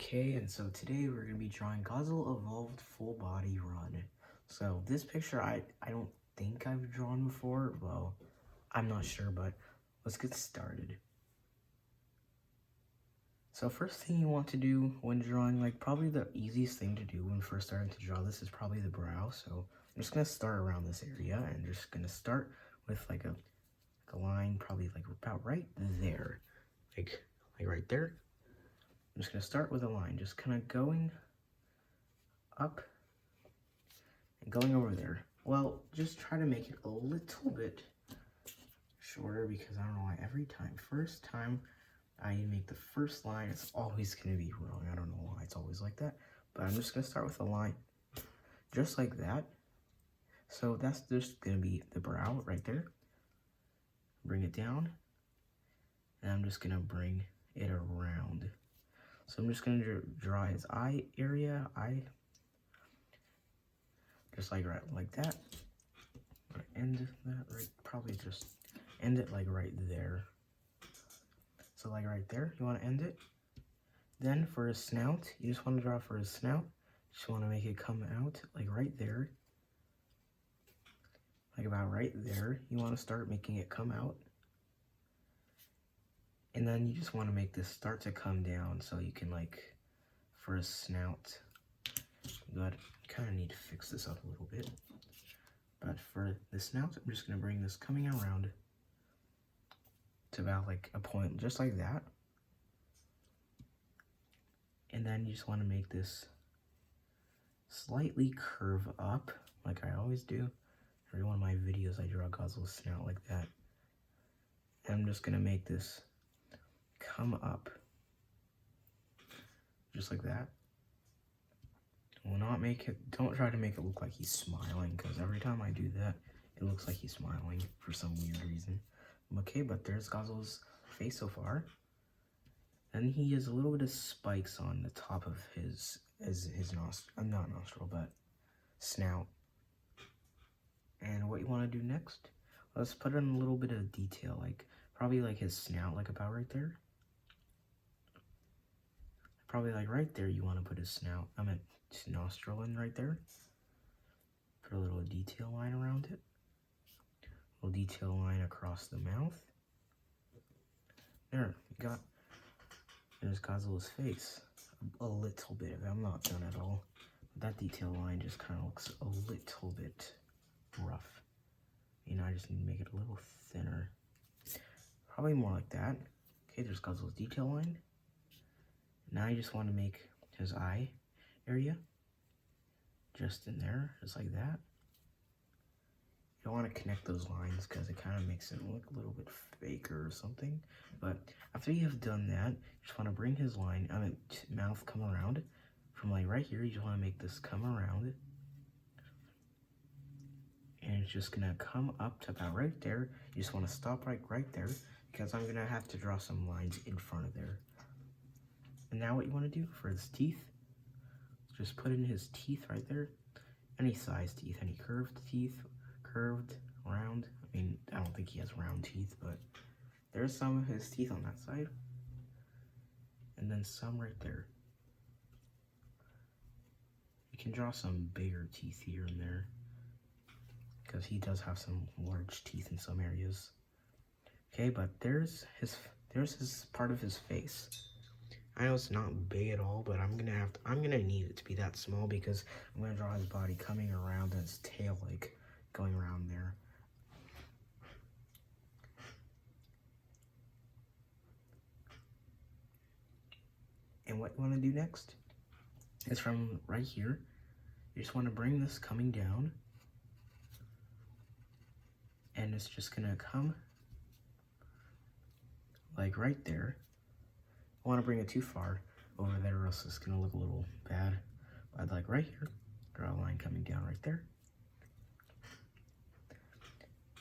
Okay, and so today we're going to be drawing Godzilla Evolved Full Body Run. So this picture I don't think I've drawn before. Well, I'm not sure, but let's get started. So first thing you want to do when drawing, like probably the easiest thing to do when first starting to draw this is probably the brow. So I'm just going to start around this area and just going to start with like a line probably like about right there. Like right there. I'm just going to start with a line, just kind of going up and going over there. Well, just try to make it a little bit shorter because I don't know why first time I make the first line, it's always going to be wrong. I don't know why it's always like that, but I'm just going to start with a line just like that. So that's just going to be the brow right there. Bring it down, and I'm just going to bring it around. So I'm just going to draw his eye area, just like right like that. End that right, probably just end it like right there. So like right there, you want to end it. Then for his snout, you just want to draw for his snout. Just want to make it come out like right there. Like about right there, you want to start making it come out. And then you just want to make this start to come down so you can like, for his snout, but kind of need to fix this up a little bit. But for the snout, I'm just going to bring this coming around to about like a point just like that. And then you just want to make this slightly curve up like I always do. Every one of my videos I draw Godzilla's snout like that. And I'm just going to make this come up just like that. Don't try to make it look like he's smiling, because every time I do that, it looks like he's smiling for some weird reason. Okay, but there's Godzilla's face so far. Then he has a little bit of spikes on the top of his nostril, not nostril, but snout. And what you want to do next? Let's put in a little bit of detail, like probably like his snout, like about right there. Probably like right there, you want to put his snout. Nostril in right there. Put a little detail line around it. A little detail line across the mouth. There's Godzilla's face. A little bit of it. I'm not done at all. That detail line just kind of looks a little bit rough. You know, I just need to make it a little thinner. Probably more like that. Okay, there's Godzilla's detail line. Now you just want to make his eye area. Just in there, just like that. You don't want to connect those lines because it kind of makes it look a little bit faker or something. But after you have done that, you just want to bring his mouth come around. From like right here, you just want to make this come around. And it's just going to come up to about right there. You just want to stop right there because I'm going to have to draw some lines in front of there. And now what you want to do for his teeth, just put in his teeth right there. Any size teeth, any curved teeth, curved, round. I mean, I don't think he has round teeth, but there's some of his teeth on that side. And then some right there. You can draw some bigger teeth here and there, because he does have some large teeth in some areas. Okay, but there's his part of his face. I know it's not big at all, but I'm gonna need it to be that small because I'm gonna draw his body coming around and his tail like going around there. And what you want to do next is from right here, you just want to bring this coming down, and it's just gonna come like right there. I want to bring it too far over there or else it's gonna look a little bad. But like right here, draw a line coming down right there.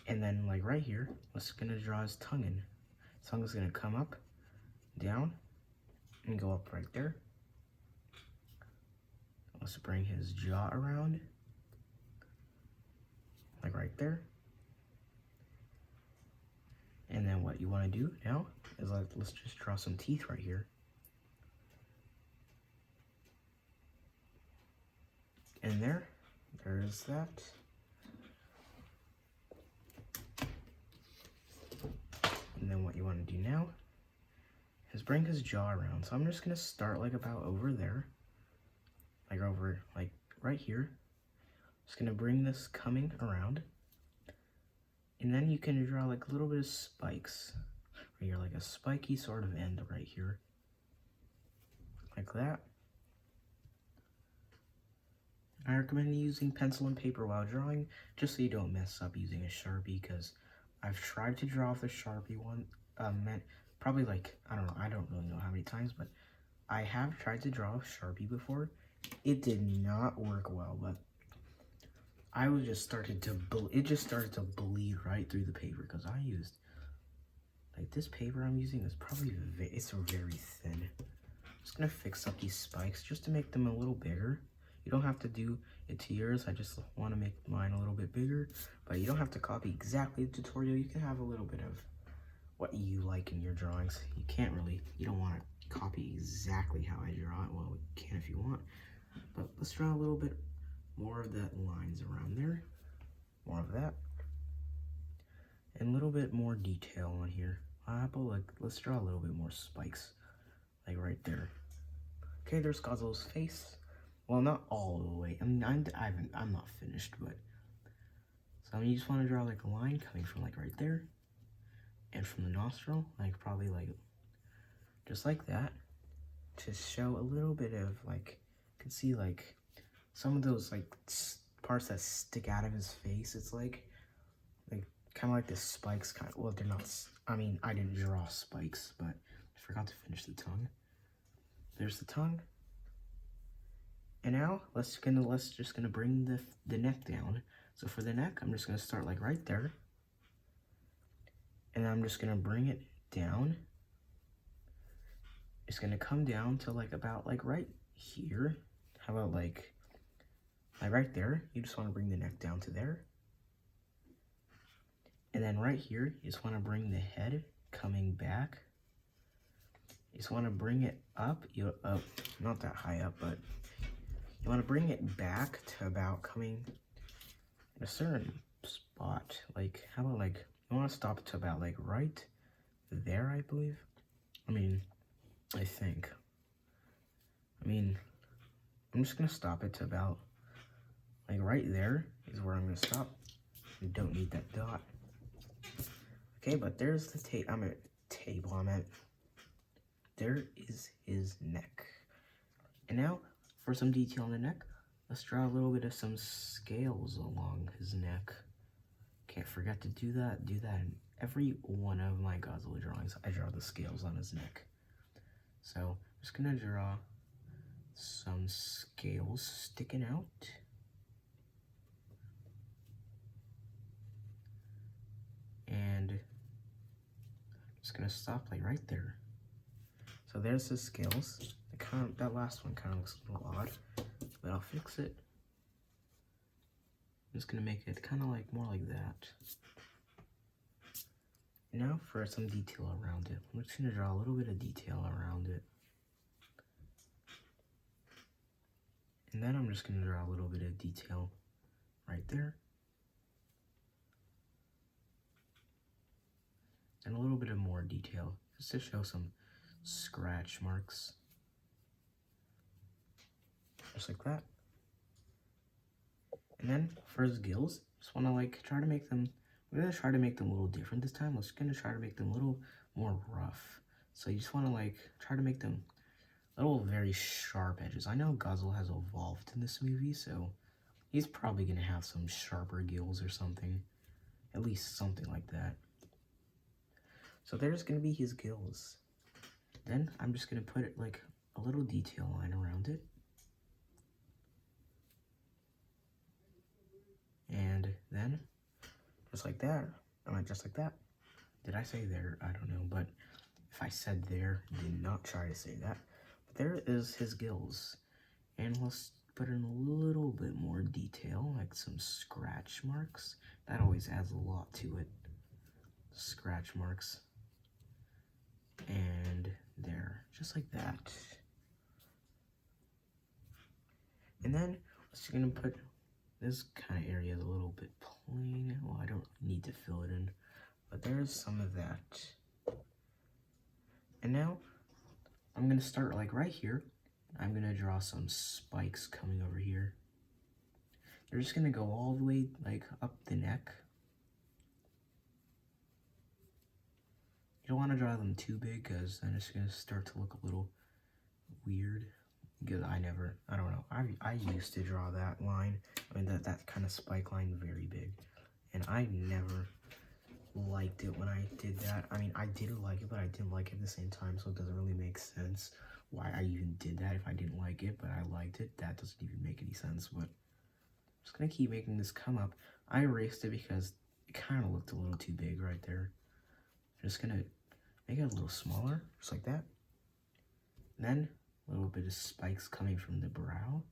And then like right here, let's gonna draw his tongue in. His tongue is gonna come up, down, and go up right there. Let's bring his jaw around, like right there. And then what you want to do now is let's just draw some teeth right here. And there's that. And then what you want to do now is bring his jaw around. So I'm just going to start like about over there. Like over, like right here. Just going to bring this coming around. And then you can draw like a little bit of spikes. Right here, like a spiky sort of end right here. Like that. I recommend using pencil and paper while drawing, just so you don't mess up using a Sharpie, because I've tried to draw with a Sharpie probably like, I don't really know how many times, but I have tried to draw with Sharpie before. It did not work well, but I was just started to, it just started to bleed right through the paper, because I used, like this paper I'm using is probably, it's very thin. I'm just gonna fix up these spikes just to make them a little bigger. You don't have to do it to yours, I just want to make mine a little bit bigger, but you don't have to copy exactly the tutorial. You can have a little bit of what you like in your drawings. You don't want to copy exactly how I draw it. Well, you can if you want, but let's draw a little bit more of that lines around there, more of that, and a little bit more detail on here. Let's draw a little bit more spikes, like right there. Okay, there's Godzilla's face. Well, not all the way. I mean, I'm not finished, but so you just want to draw like a line coming from like right there, and from the nostril, like probably like just like that, to show a little bit of like, you can see like some of those like parts that stick out of his face. It's like kind of like the spikes. Well, they're not. I mean, I didn't draw spikes, but I forgot to finish the tongue. There's the tongue. And now let's just gonna bring the neck down. So for the neck, I'm just gonna start like right there, and I'm just gonna bring it down. It's gonna come down to like about like right here. How about like right there? You just want to bring the neck down to there, and then right here, you just want to bring the head coming back. You just want to bring it up. Not that high up, but you want to bring it back to about coming in a certain spot. Like, how about like, you want to stop to about like right there, I believe. I think. I'm just going to stop it to about like right there is where I'm going to stop. You don't need that dot. Okay, but there's the there is his neck. And now, for some detail on the neck, let's draw a little bit of some scales along his neck. Can't forget to do that. Do that in every one of my Godzilla drawings. I draw the scales on his neck. So, I'm just gonna draw some scales sticking out. And just gonna stop like right there. So there's the scales. That last one kind of looks a little odd, but I'll fix it. I'm just gonna make it kind of like more like that. Now for some detail around it. I'm just gonna draw a little bit of detail around it. And then I'm just gonna draw a little bit of detail right there. And a little bit of more detail, just to show some scratch marks. Just like that. And then for his gills, just want to like try to make them, we're going to try to make them a little different this time. We're going to try to make them a little more rough. So you just want to like try to make them little very sharp edges. I know Godzilla has evolved in this movie, so he's probably going to have some sharper gills or something. At least something like that. So there's going to be his gills. Then I'm just going to put it like a little detail line around it. And then, just like that, just like that. Did I say there? I don't know, but if I said there, do not try to say that. But there is his gills. And let's put in a little bit more detail, like some scratch marks. That always adds a lot to it. Scratch marks. And there, just like that. And then just gonna put this kind of area is a little bit plain. Well, I don't need to fill it in, but there's some of that. And now I'm gonna start like right here. I'm gonna draw some spikes coming over here. They're just gonna go all the way like up the neck. You don't want to draw them too big because then it's gonna start to look a little weird. Because I don't know. I used to draw that line. I mean that kind of spike line very big, and I never liked it when I did that. I mean, I did like it, but I didn't like it at the same time, so it doesn't really make sense why I even did that if I didn't like it, but I liked it. That doesn't even make any sense, but I'm just gonna keep making this come up. I erased it because it kind of looked a little too big right there. Just gonna make it a little smaller, just like that. And then a little bit of spikes coming from the brow,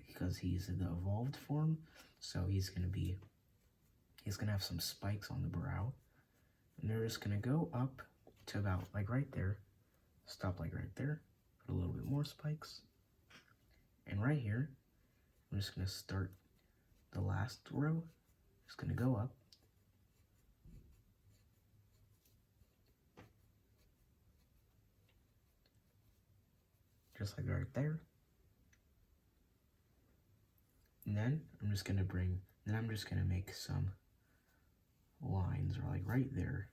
because he's in the evolved form, so he's gonna have some spikes on the brow, and they're just gonna go up to about like right there, stop like right there, put a little bit more spikes, and right here, I'm just gonna start the last row, just gonna go up, just like right there, and then I'm just gonna make some lines or like right there.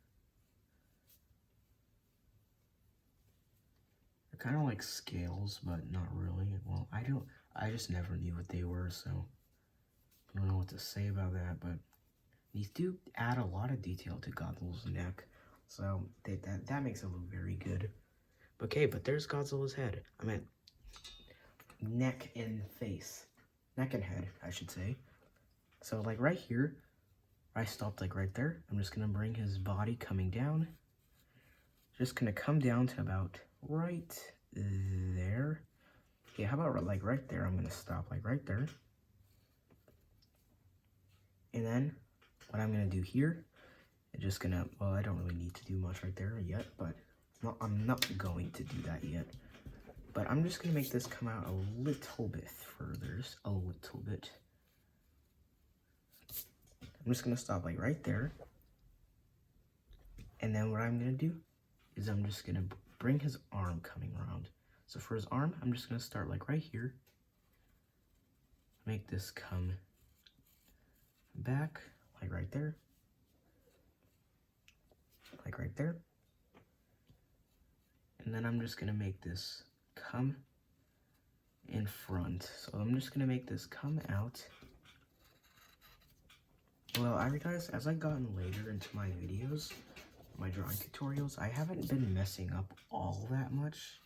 They're kind of like scales, but not really. Well, I just never knew what they were, so I don't know what to say about that, but these do add a lot of detail to Godzilla's neck, so that makes it look very good. Okay, but there's Godzilla's head. I meant neck and face. Neck and head, I should say. So like right here, I stopped like right there. I'm just gonna bring his body coming down. Just gonna come down to about right there. Okay, how about like right there? I'm gonna stop like right there. And then what I'm gonna do here, well, I don't really need to do much right there yet, but I'm not going to do that yet. But I'm just gonna make this come out a little bit further, just a little bit. I'm just gonna stop like right there. And then what I'm gonna do is I'm just gonna bring his arm coming around. So for his arm, I'm just gonna start like right here. Make this come back, like right there. Like right there. And then I'm just gonna make this come in front. So I'm just gonna make this come out. Well, I realized as I've gotten later into my videos, my drawing tutorials, I haven't been messing up all that much.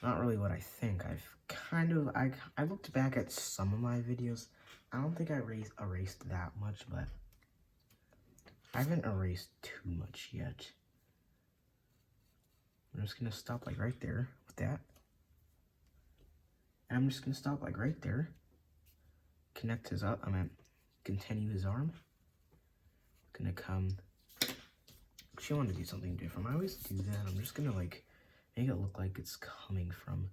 Not really what I think. I looked back at some of my videos. I don't think I erased that much, but I haven't erased too much yet. I'm just gonna stop like right there with that. And I'm just gonna stop like right there. Connect his up, continue his arm. Gonna come, actually I want to do something different. I always do that. I'm just gonna like make it look like it's coming from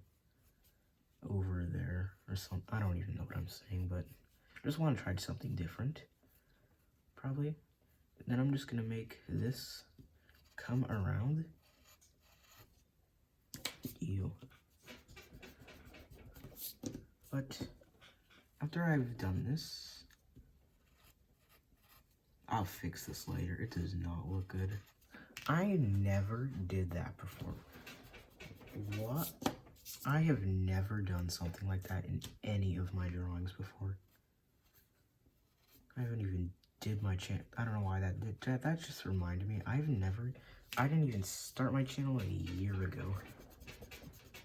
over there or something. I don't even know what I'm saying, but I just want to try something different, probably. And then I'm just gonna make this come around. Ew. But after I've done this, I'll fix this later. It does not look good. I never did that before. What? I have never done something like that in any of my drawings before. I haven't even did my channel. I don't know why that just reminded me. I didn't even start my channel a year ago.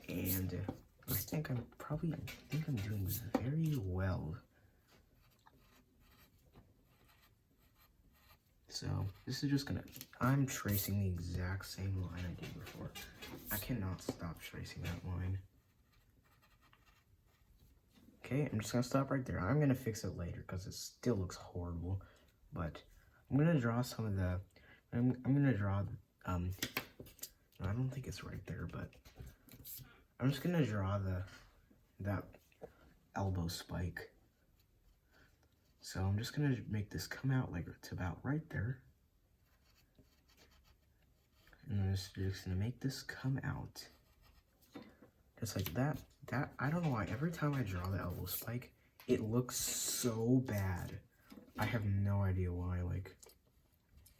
And I think I'm doing very well. So this is just I'm tracing the exact same line I did before. I cannot stop tracing that line. Okay, I'm just gonna stop right there. I'm gonna fix it later because it still looks horrible. But I'm gonna draw some of the, I'm gonna draw, I don't think it's right there, but I'm just gonna draw that elbow spike. So I'm just gonna make this come out like it's about right there. And I'm just gonna make this come out. Just like that. I don't know why, every time I draw the elbow spike, it looks so bad. I have no idea why, like,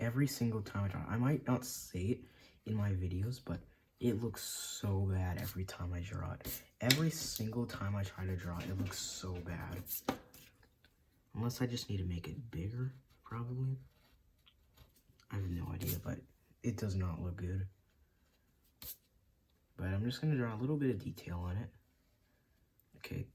every single time I draw it, I might not say it in my videos, but it looks so bad every time I draw it. Every single time I try to draw it, it looks so bad. Unless I just need to make it bigger, probably. I have no idea, but it does not look good. But I'm just going to draw a little bit of detail on it. Okay,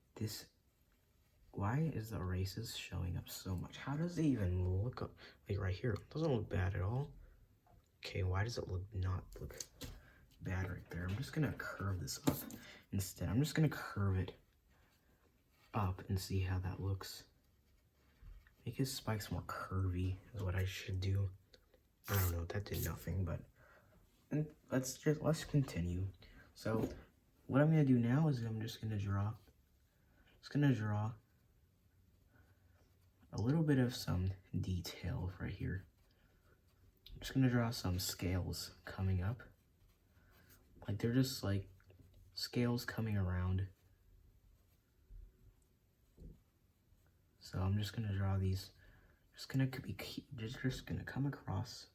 why is the erases showing up so much? How does it even look up? Like right here, it doesn't look bad at all. Okay, why does it not look bad right there? I'm just going to curve this up instead. I'm just going to curve it up and see how that looks. Make his spikes more curvy is what I should do. I don't know, that did nothing, but let's continue. So what I'm gonna do now is I'm just gonna draw a little bit of some detail right here. I'm just gonna draw some scales coming up. Like they're just like scales coming around. So I'm just gonna draw these. Just gonna come across.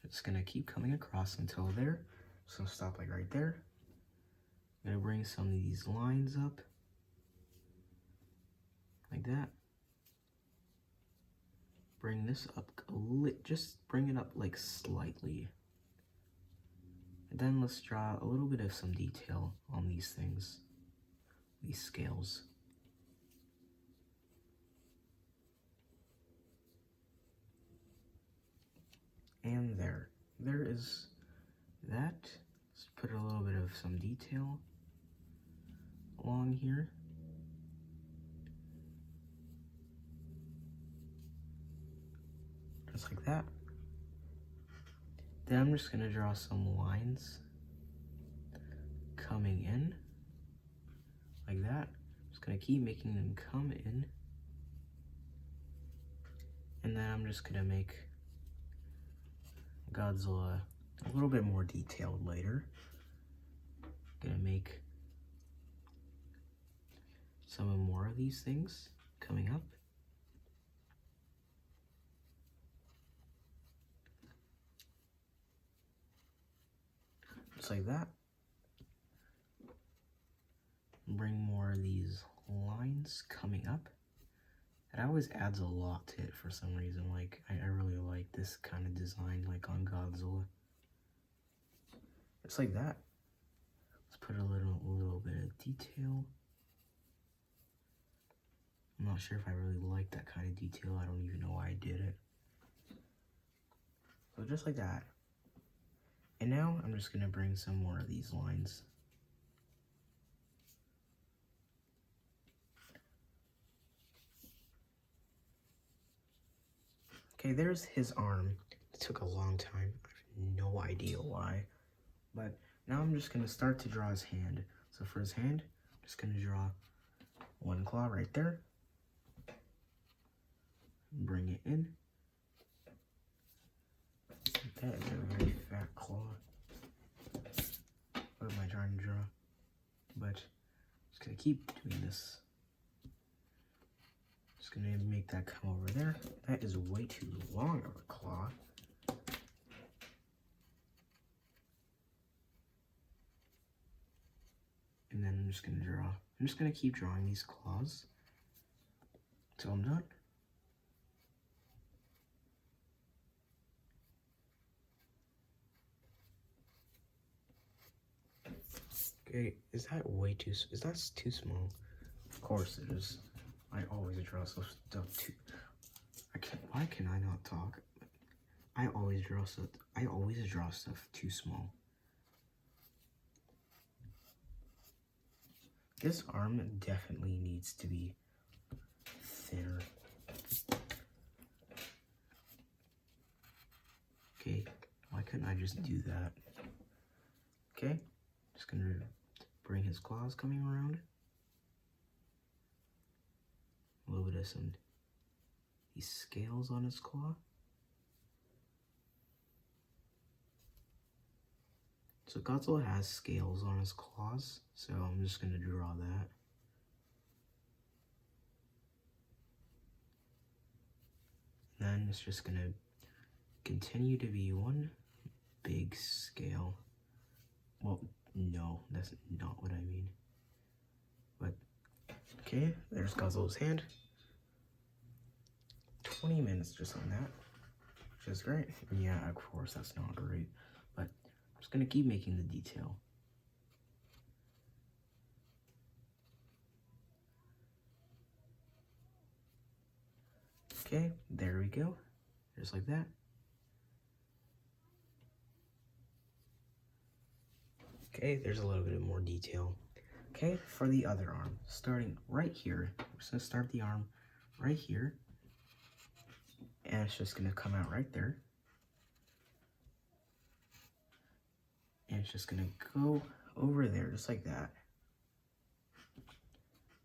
It's gonna keep coming across until there. So stop like right there. I'm gonna bring some of these lines up like that. Bring this up just bring it up like slightly. And then let's draw a little bit of some detail on these things, these scales. And there is that. Let's put a little bit of some detail along here. Just like that. Then I'm just gonna draw some lines coming in, like that. Just gonna keep making them come in. And then I'm just gonna make Godzilla a little bit more detailed later. Gonna make some more of these things coming up. Just like that. Bring more of these lines coming up. It always adds a lot to it for some reason. Like, I really like this kind of design, like on Godzilla. Just like that. Let's put a little bit of detail. I'm not sure if I really like that kind of detail. I don't even know why I did it. So just like that. And now I'm just gonna bring some more of these lines. Okay, there's his arm. It took a long time. I have no idea why. But now I'm just gonna start to draw his hand. So for his hand, I'm just gonna draw one claw right there. Bring it in. That is a very fat claw. What am I trying to draw? But just gonna keep doing this. Just gonna make that come over there. That is way too long of a claw. And then I'm just gonna draw. I'm just gonna keep drawing these claws until I'm done. Okay, is that too small? Of course it is. I always draw stuff too. Why can I not talk? I always draw stuff too small. This arm definitely needs to be thinner. Okay, why couldn't I just do that? Okay, just gonna bring his claws coming around. A little bit of these scales on his claw. So Godzilla has scales on his claws, so I'm just gonna draw that. Then it's just gonna continue to be one big scale. Well, no, that's not what I mean. But, okay, there's Godzilla's hand. 20 minutes just on that, which is great. Yeah, of course, that's not great, but I'm just gonna keep making the detail. Okay, there we go, just like that. Okay, there's a little bit more detail. Okay, for the other arm, starting right here, we're just gonna start the arm right here, and it's just gonna come out right there. And it's just gonna go over there, just like that.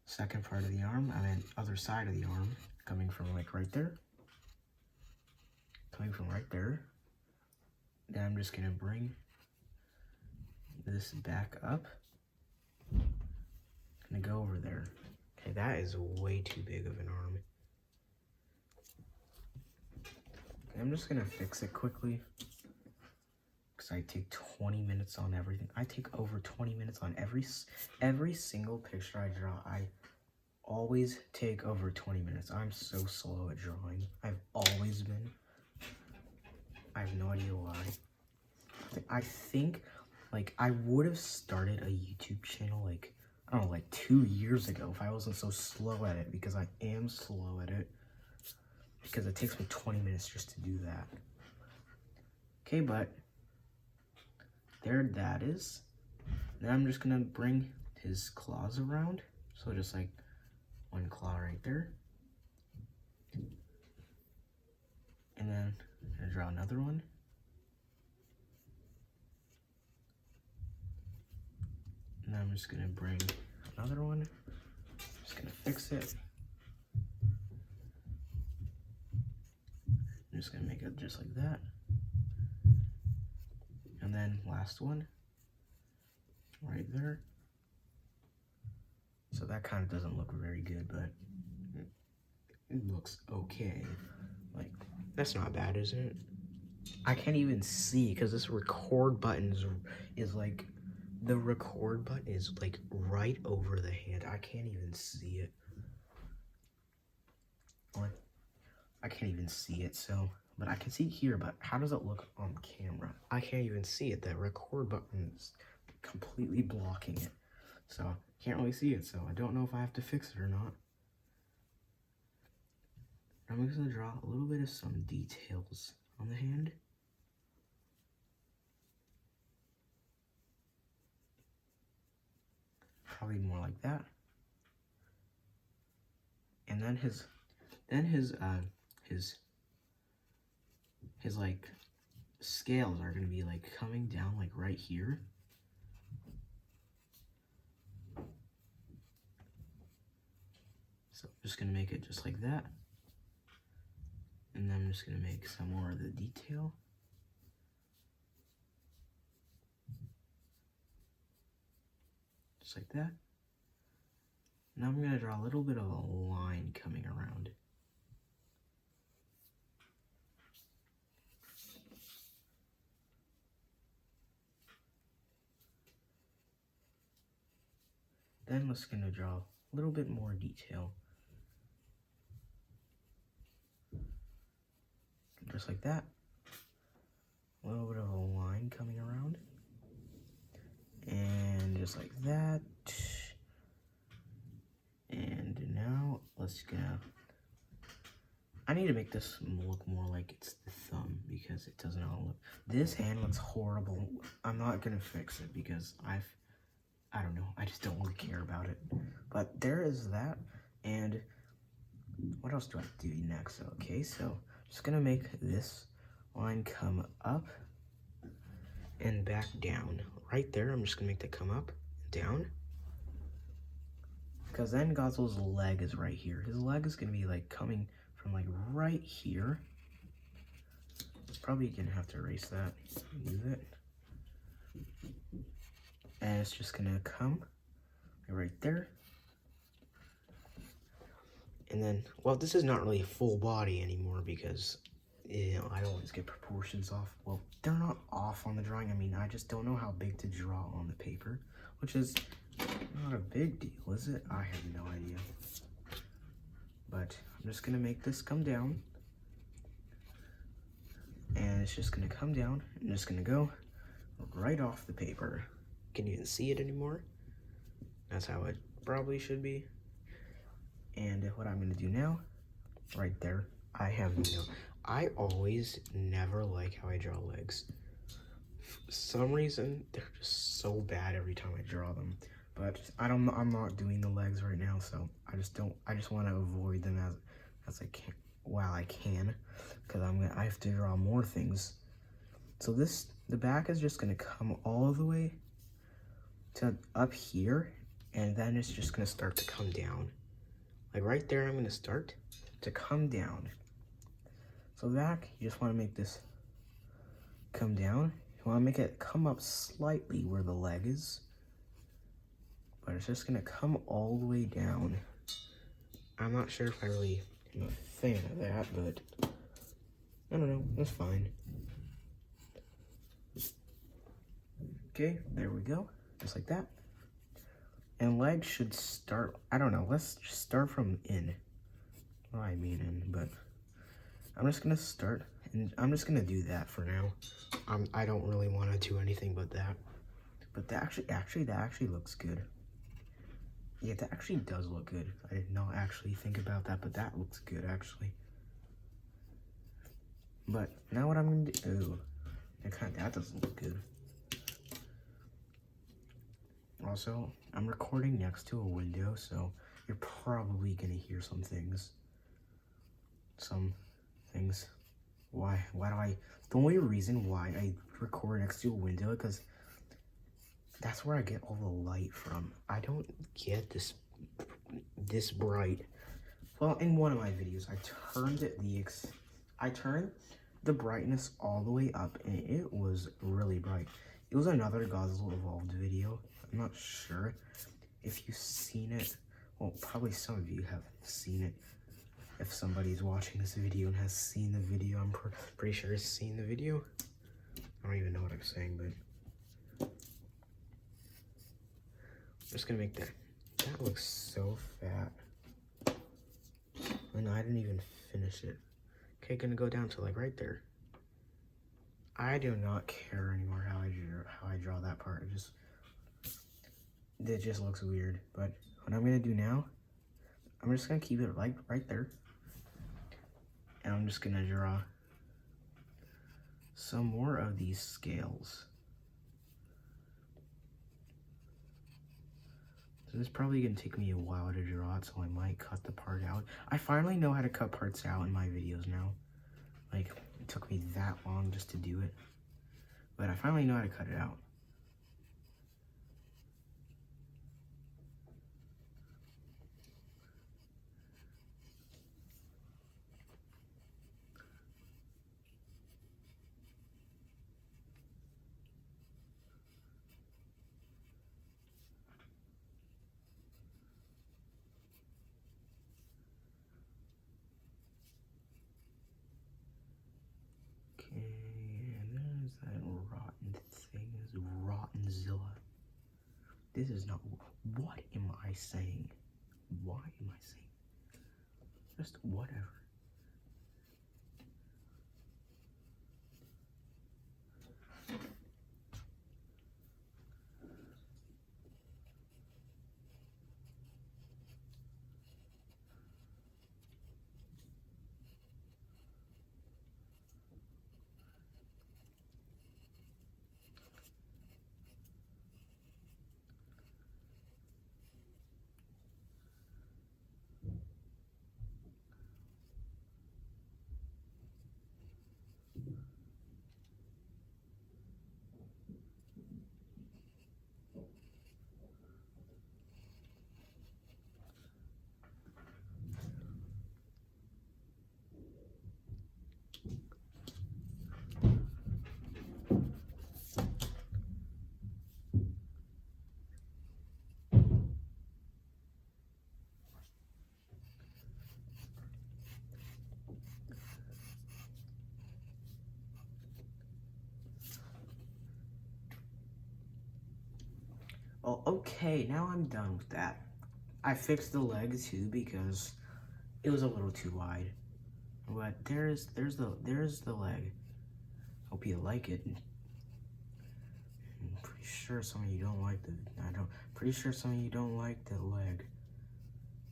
Second part of the arm, I mean other side of the arm, coming from like right there. Coming from right there. Then I'm just gonna bring this back up. Gonna go over there. Okay, that is way too big of an arm. Okay, I'm just gonna fix it quickly, because I take 20 minutes on everything. I take over 20 minutes on every single picture I draw. I always take over 20 minutes. I'm so slow at drawing. I've always been. I have no idea why. I think, like, I would have started a YouTube channel, like, I don't know, like 2 years ago if I wasn't so slow at it, because I am slow at it. Because it takes me 20 minutes just to do that. Okay, but there that is. Now I'm just gonna bring his claws around. So just like one claw right there. And then I'm gonna draw another one. And then I'm just gonna bring another one. Just gonna fix it. I'm just gonna make it just like that. And then last one, right there. So that kind of doesn't look very good, but it looks okay. Like, that's not bad, is it? I can't even see, because this record button is like, the record button is like right over the hand. I can't even see it. I can't even see it, so, but I can see it here, but how does it look on camera? I can't even see it. That record button is completely blocking it. So, can't really see it, so I don't know if I have to fix it or not. I'm just gonna draw a little bit of some details on the hand. Probably more like that. And then his like scales are gonna be like coming down like right here. So I'm just gonna make it just like that. And then I'm just gonna make some more of the detail. Just like that. Now I'm gonna draw a little bit of a line coming around. Then let's gonna draw a little bit more detail. Just like that. A little bit of a line coming around. And just like that. And now let's go. I need to make this look more like it's the thumb, because it doesn't all look. This hand looks horrible. I'm not gonna fix it because I don't know. I just don't really care about it. But there is that. And what else do I do next? Okay, so just gonna make this line come up. and back down. Right there, I'm just gonna make that come up, down. Because then Godzilla's leg is right here. His leg is gonna be like coming from like right here. Probably gonna have to erase that, move it. And it's just gonna come right there. And then, well, this is not really a full body anymore because, you know, I always get proportions off. Well, they're not off on the drawing. I mean, I just don't know how big to draw on the paper, which is not a big deal, is it? I have no idea. But I'm just gonna make this come down. And it's just gonna come down and just gonna go right off the paper. Can you even see it anymore? That's how it probably should be. And what I'm gonna do now, right there, I always never like how I draw legs. For some reason, they're just so bad every time I draw them. But I'm not doing the legs right now, so I just want to avoid them as I can, while I can, because I have to draw more things. So the back is just gonna come all the way to up here, and then it's just gonna start to come down. Like right there, I'm gonna start to come down. So back, you just wanna make this come down. You wanna make it come up slightly where the leg is, but it's just gonna come all the way down. I'm not sure if I really am a fan of that, but I don't know, that's fine. Okay, there we go, just like that. And legs should start, I don't know, let's just start from in. Well, I mean in, but I'm just gonna start, and I'm just gonna do that for now. I don't really want to do anything but that. But that actually looks good. Yeah, that actually does look good. I did not actually think about that, but that looks good actually. But now what I'm gonna do, that doesn't look good. Also, I'm recording next to a window, so you're probably gonna hear some things. Why do I, the only reason why I record next to a window, because that's where I get all the light from. I don't get this bright. Well, in one of my videos, I turned the brightness all the way up, and it was really bright. It was another Godzilla Evolved video. I'm not sure if you've seen it. Well, probably some of you have seen it. If somebody's watching this video and has seen the video, I'm pretty sure has seen the video. I don't even know what I'm saying, but I'm just gonna make that. That looks so fat. And I didn't even finish it. Okay, gonna go down to like right there. I do not care anymore how I draw that part. It just looks weird. But what I'm gonna do now, I'm just gonna keep it like right there. And I'm just gonna draw some more of these scales. So this is probably gonna take me a while to draw it, so I might cut the part out. I finally know how to cut parts out in my videos now. Like, it took me that long just to do it. But I finally know how to cut it out. Rottenzilla. This is not. What am I saying? Why am I saying? Just whatever. Well, okay, now I'm done with that. I fixed the leg too because it was a little too wide. But there's the leg. Hope you like it. I'm pretty sure some of you don't like the pretty sure some of you don't like the leg.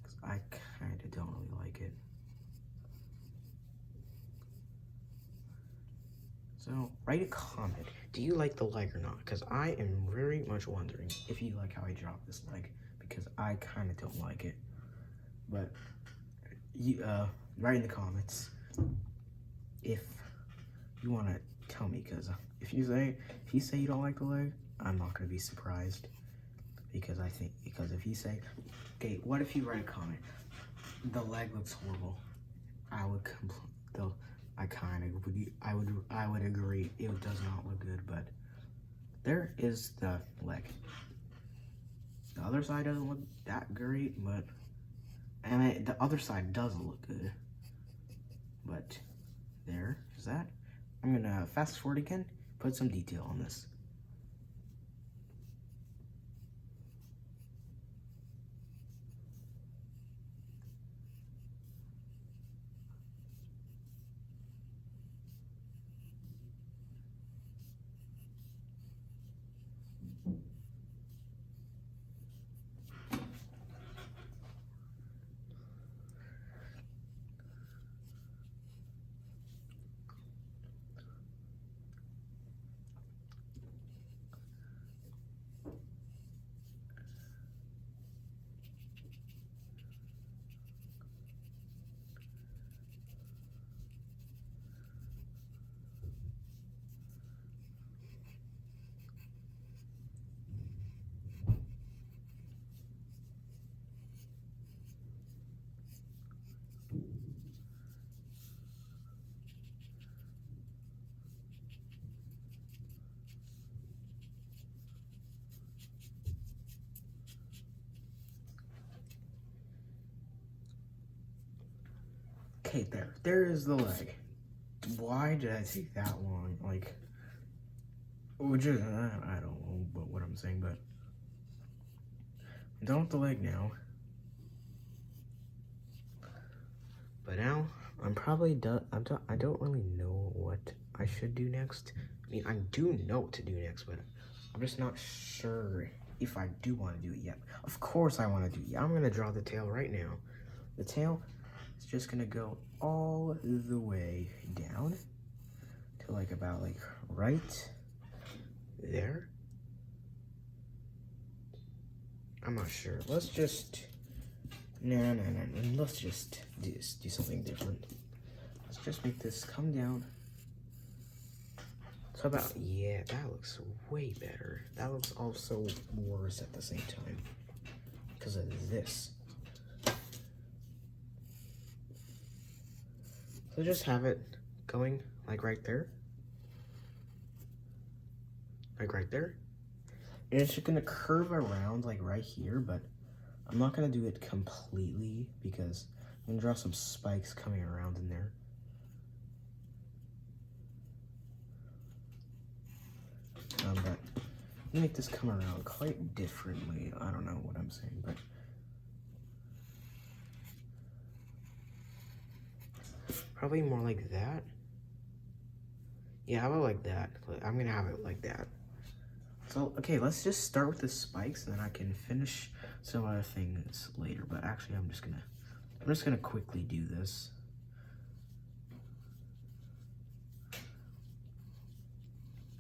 'Cause I kinda don't really like it. So write a comment. Do you like the leg or not? Because I am very much wondering if you like how I dropped this leg. Because I kinda don't like it. But you write in the comments if you wanna tell me, because if you say you don't like the leg, I'm not gonna be surprised. Because if you say, okay, what if you write a comment? The leg looks horrible. I would I would agree. It does not look good, but there is the leg. The other side doesn't look that great, but the other side does look good. But there is that. I'm gonna fast forward again, put some detail on this. Okay, there is the leg. Why did I take that long? Like, which is, I don't know what I'm saying, but I'm done with the leg now. But now, I'm probably done. I don't really know what I should do next. I mean, I do know what to do next, but I'm just not sure if I do want to do it yet. Of course I want to do it. I'm going to draw the tail right now. The tail is just going to go all the way down to like about like right there. I'm not sure. Let's just no. Let's just do something different. Let's just make this come down. So about, yeah, that looks way better. That looks also worse at the same time because of this. So just have it going like right there. Like right there. And it's just gonna curve around like right here, but I'm not gonna do it completely because I'm gonna draw some spikes coming around in there. But I'm gonna make this come around quite differently. I don't know what I'm saying, but probably more like that. Yeah, how about like that? I'm gonna have it like that. So, okay, let's just start with the spikes, and then I can finish some other things later. But actually, I'm just gonna quickly do this.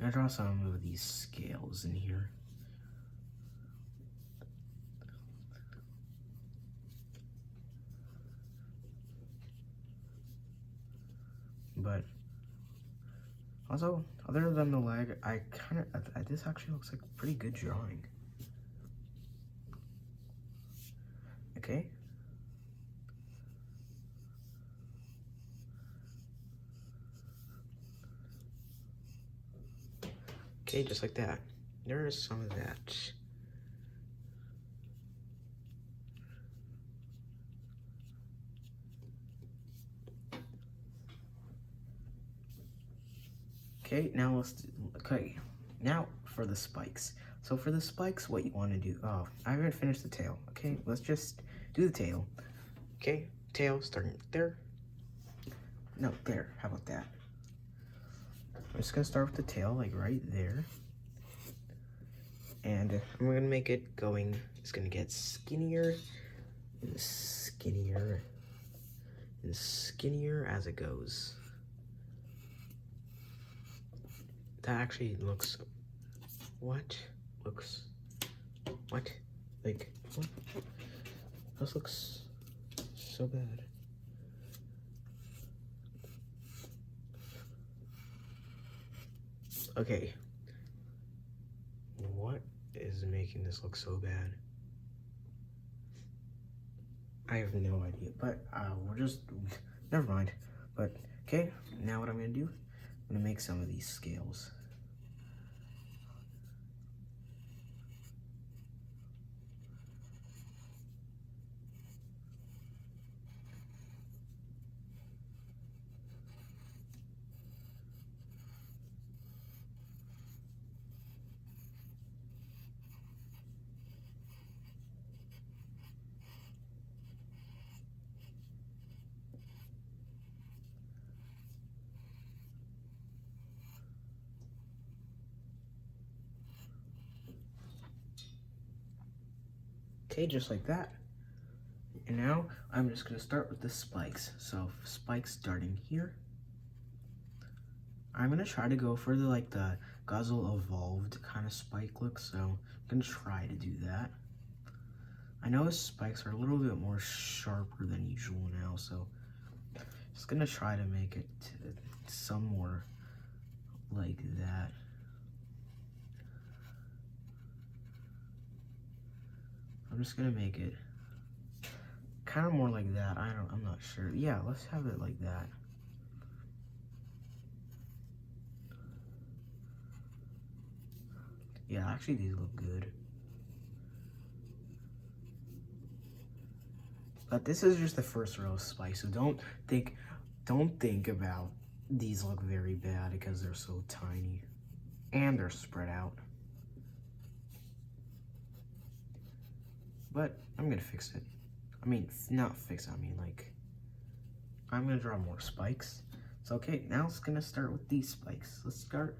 I draw some of these scales in here. But also, other than the leg, this actually looks like a pretty good drawing. Okay. Okay, just like that. There is some of that. Okay, now now for the spikes. So for the spikes, what you want to do, oh, I haven't finished the tail. Okay, let's just do the tail. Okay, tail starting there. No, there, how about that? I'm just gonna start with the tail, like right there. And I'm gonna make it going, it's gonna get skinnier and skinnier and skinnier as it goes. That actually looks, what? Looks, what? Like, what? This looks so bad. Okay. What is making this look so bad? I have no idea, but we're just, never mind. But, okay, now what I'm gonna do, I'm gonna make some of these scales. Okay, just like that. And now I'm just gonna start with the spikes. So spikes starting here. I'm gonna try to go for the Godzilla evolved kind of spike look, so I'm gonna try to do that. I know his spikes are a little bit more sharper than usual now, so just gonna try to make it some more like that. I'm just gonna make it kind of more like that. I'm not sure. Yeah, let's have it like that. Yeah, actually these look good. But this is just the first row of spikes, so don't think about these look very bad because they're so tiny and they're spread out. But I'm gonna fix it. I mean, not fix it, I mean like, I'm gonna draw more spikes. So okay, now it's gonna start with these spikes. Let's start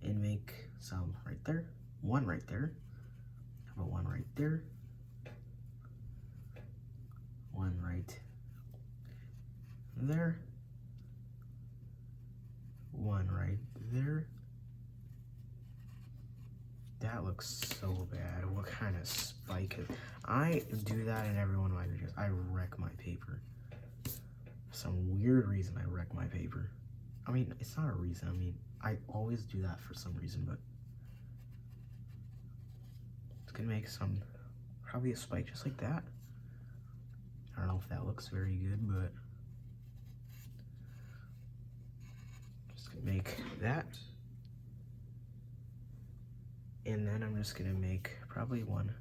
and make some right there. One right there. Have a one right there. One right there. One right there. That looks so bad. What kind of spike? I do that in every one of my videos. I wreck my paper. For some weird reason, I wreck my paper. I mean, it's not a reason. I mean, I always do that for some reason, but it's gonna make some, probably a spike just like that. I don't know if that looks very good, but just gonna make that. And then I'm just gonna make probably one.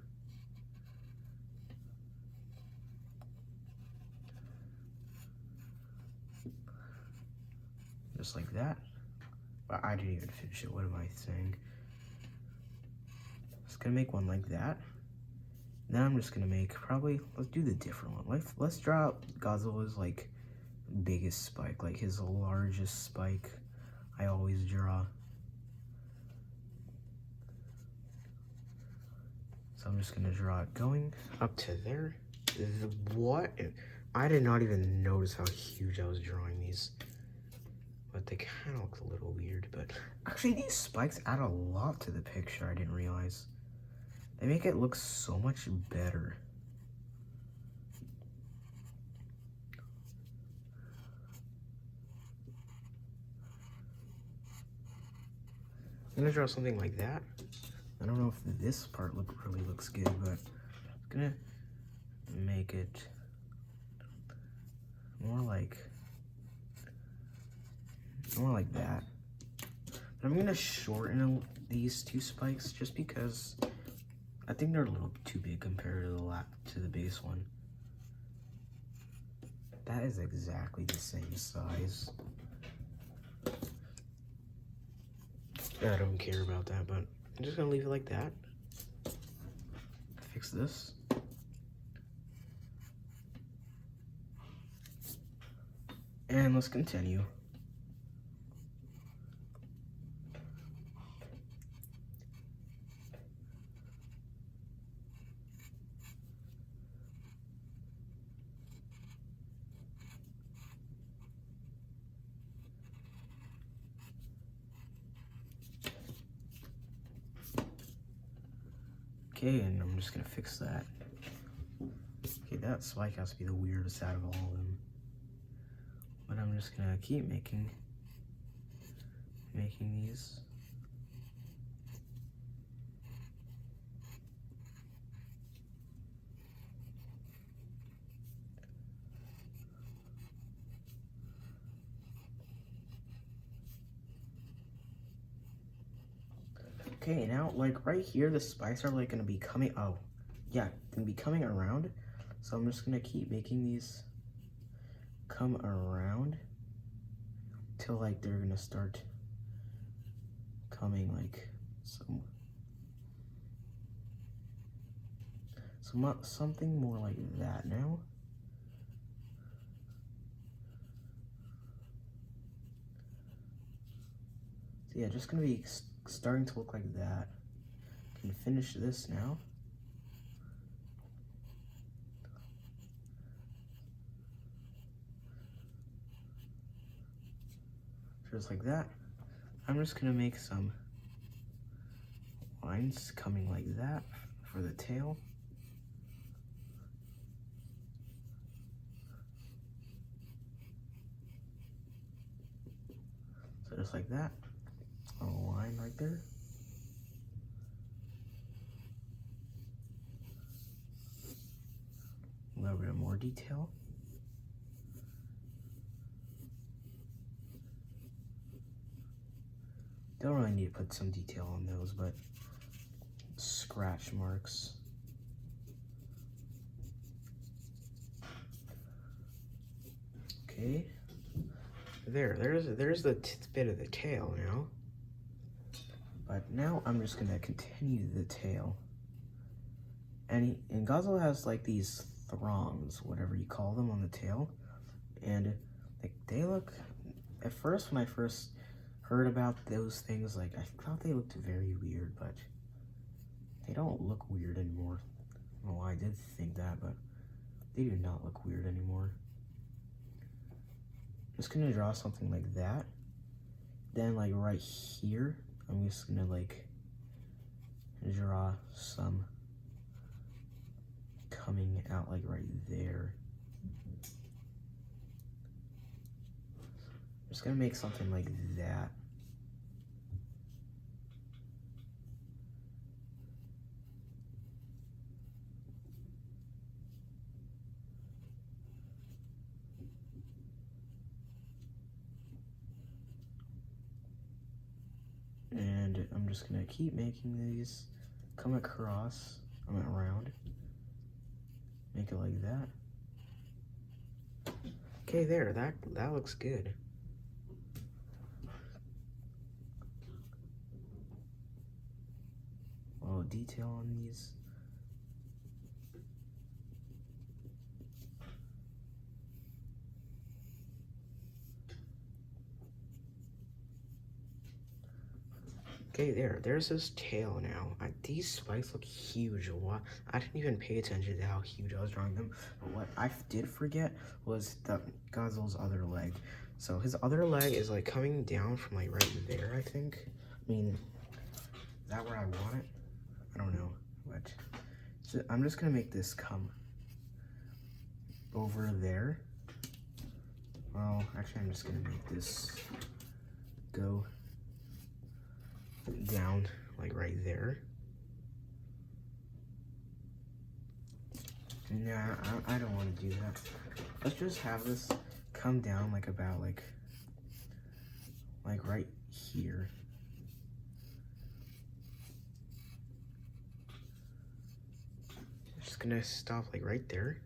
Just like that. But I didn't even finish it, what am I saying? Just gonna make one like that. Then I'm just gonna make probably, let's do the different one. Let's draw Godzilla's like biggest spike, like his largest spike I always draw. So I'm just gonna draw it going up to there. What? I did not even notice how huge I was drawing these. But they kind of look a little weird, but actually these spikes add a lot to the picture, I didn't realize. They make it look so much better. I'm gonna draw something like that. I don't know if this part really looks good, but I'm gonna make it more like that. I'm gonna shorten these two spikes just because I think they're a little too big compared to the base one. That is exactly the same size. I don't care about that, but I'm just gonna leave it like that. Fix this. And let's continue. Okay, and I'm just gonna fix that. Okay, that spike has to be the weirdest out of all of them. But I'm just gonna keep making these. Okay, now like right here, the spikes are like gonna be coming. Oh, yeah, gonna be coming around. So I'm just gonna keep making these come around till like they're gonna start coming like something more like that now. So yeah, just gonna be starting to look like that. Can finish this now. Just like that. I'm just gonna make some lines coming like that for the tail. So just like that, a line right there. A little bit more detail. Don't really need to put some detail on those, but scratch marks. Okay. There's the bit of the tail now. But now I'm just gonna continue the tail. And Godzilla has like these throngs, whatever you call them, on the tail. And like they look, at first when I first heard about those things, like I thought they looked very weird, but they don't look weird anymore. Well, I did think that, but they do not look weird anymore. I'm just gonna draw something like that. Then like right here, I'm just gonna like draw some coming out like right there. I'm just gonna make something like that. And I'm just gonna keep making these come across, around, make it like that. Okay, there, that looks good. A little detail on these. Okay, there's his tail now. These spikes look huge. I didn't even pay attention to how huge I was drawing them. But what I did forget was Godzilla's other leg. So his other leg is like coming down from like right there, I think. I mean, is that where I want it? I don't know. But so I'm just gonna make this come over there. Well, actually, I'm just gonna make this go down like right there. Nah, I don't want to do that. Let's just have this come down like about like right here. Just gonna stop like right there.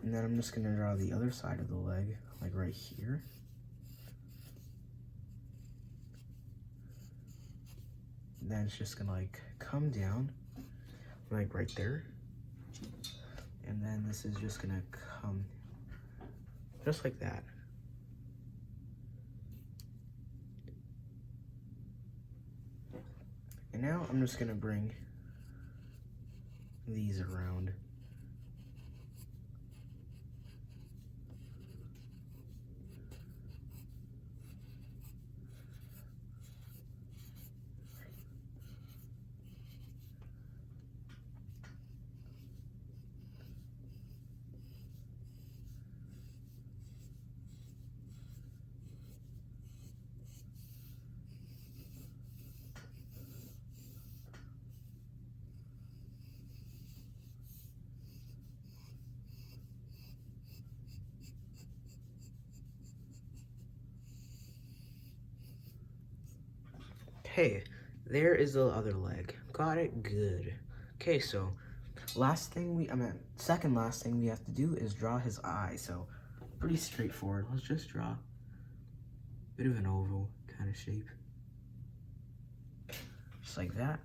And then I'm just gonna draw the other side of the leg like right here. then it's just gonna like come down like right there, and then this is just gonna come just like that. And now I'm just gonna bring these around. Okay, there is the other leg. Got it good. Okay, so second last thing we have to do is draw his eye. So pretty straightforward. Let's just draw a bit of an oval kind of shape. Just like that.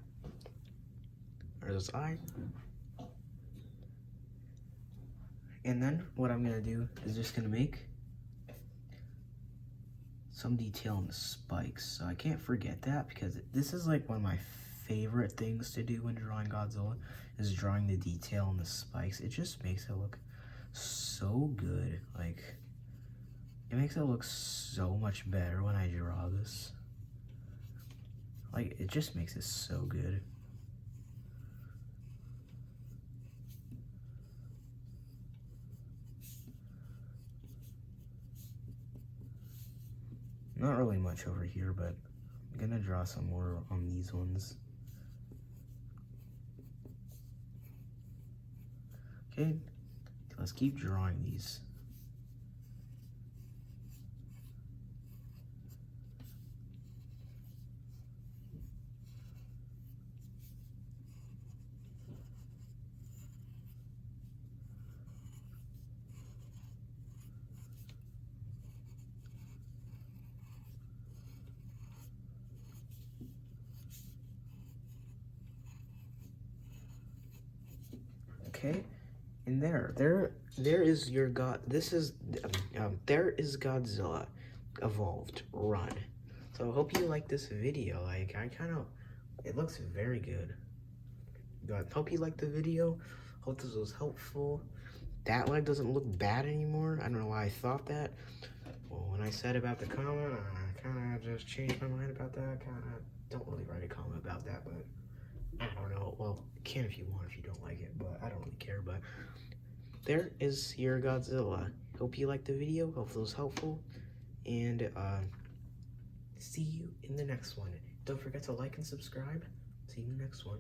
There's his eye. And then what I'm gonna do is just gonna make some detail in the spikes. So I can't forget that, because this is like one of my favorite things to do when drawing Godzilla, is drawing the detail in the spikes. It just makes it look so good. Like, it makes it look so much better when I draw this. Like, it just makes it so good. Not really much over here, but I'm gonna draw some more on these ones. Okay, let's keep drawing these. Okay, and there is your there is Godzilla evolved run. So I hope you like this video. Like, it looks very good. But hope you liked the video. Hope this was helpful. That leg doesn't look bad anymore. I don't know why I thought that. Well, when I said about the comment, I kind of just changed my mind about that. Kind of don't really write a comment about that, but I don't know. Well, you can if you want, if you don't like it, but I don't really care. But there is your Godzilla. Hope you liked the video. Hope it was helpful. And see you in the next one. Don't forget to like and subscribe. See you in the next one.